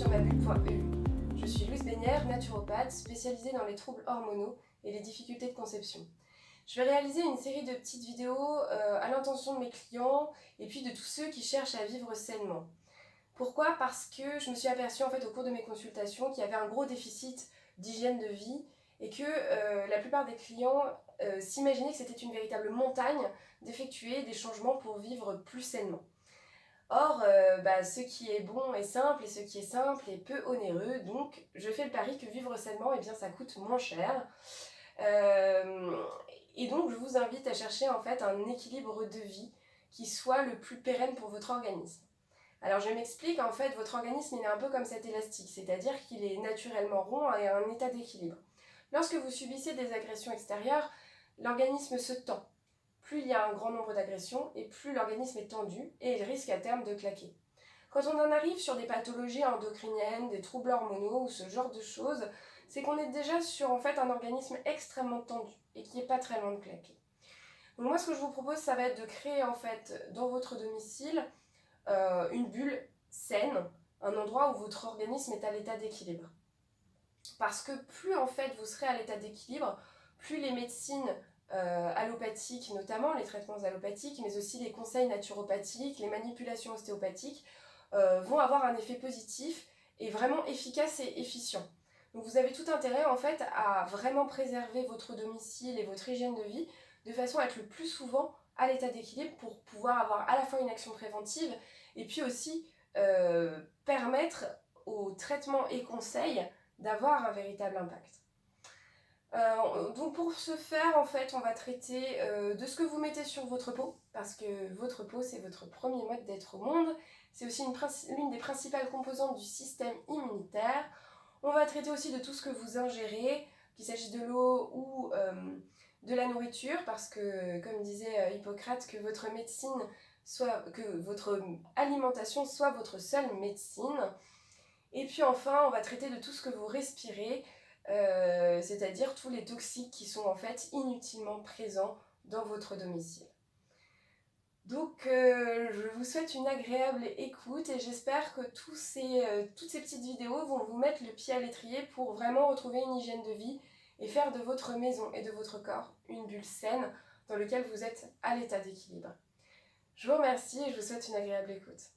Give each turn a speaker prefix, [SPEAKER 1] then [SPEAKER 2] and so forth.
[SPEAKER 1] sur mabulle.eu. Je suis Louise Bénière, naturopathe spécialisée dans les troubles hormonaux et les difficultés de conception. Je vais réaliser une série de petites vidéos à l'intention de mes clients et puis de tous ceux qui cherchent à vivre sainement. Pourquoi ? Parce que je me suis aperçue en fait au cours de mes consultations qu'il y avait un gros déficit d'hygiène de vie et que la plupart des clients s'imaginaient que c'était une véritable montagne d'effectuer des changements pour vivre plus sainement. Or, ce qui est bon est simple et ce qui est simple est peu onéreux, donc je fais le pari que vivre sainement, eh bien, ça coûte moins cher. Et donc je vous invite à chercher en fait un équilibre de vie qui soit le plus pérenne pour votre organisme. Alors je m'explique, en fait votre organisme il est un peu comme cet élastique, c'est-à-dire qu'il est naturellement rond et à un état d'équilibre. Lorsque vous subissez des agressions extérieures, l'organisme se tend. Plus il y a un grand nombre d'agressions et plus l'organisme est tendu et il risque à terme de claquer. Quand on en arrive sur des pathologies endocriniennes, des troubles hormonaux ou ce genre de choses, c'est qu'on est déjà sur en fait un organisme extrêmement tendu et qui n'est pas très loin de claquer. Donc moi ce que je vous propose ça va être de créer en fait dans votre domicile une bulle saine, un endroit où votre organisme est à l'état d'équilibre. Parce que plus en fait vous serez à l'état d'équilibre, plus les médecines allopathiques, notamment les traitements allopathiques, mais aussi les conseils naturopathiques, les manipulations ostéopathiques, vont avoir un effet positif et vraiment efficace et efficient. Donc vous avez tout intérêt en fait à vraiment préserver votre domicile et votre hygiène de vie de façon à être le plus souvent à l'état d'équilibre pour pouvoir avoir à la fois une action préventive et puis aussi permettre aux traitements et conseils d'avoir un véritable impact. Donc pour ce faire, en fait, on va traiter de ce que vous mettez sur votre peau, parce que votre peau, c'est votre premier mode d'être au monde. C'est aussi l'une des principales composantes du système immunitaire. On va traiter aussi de tout ce que vous ingérez, qu'il s'agisse de l'eau ou de la nourriture, parce que, comme disait Hippocrate, que votre alimentation soit votre seule médecine. Et puis enfin, on va traiter de tout ce que vous respirez, c'est-à-dire tous les toxiques qui sont en fait inutilement présents dans votre domicile. Donc je vous souhaite une agréable écoute et j'espère que toutes ces petites vidéos vont vous mettre le pied à l'étrier pour vraiment retrouver une hygiène de vie et faire de votre maison et de votre corps une bulle saine dans laquelle vous êtes à l'état d'équilibre. Je vous remercie et je vous souhaite une agréable écoute.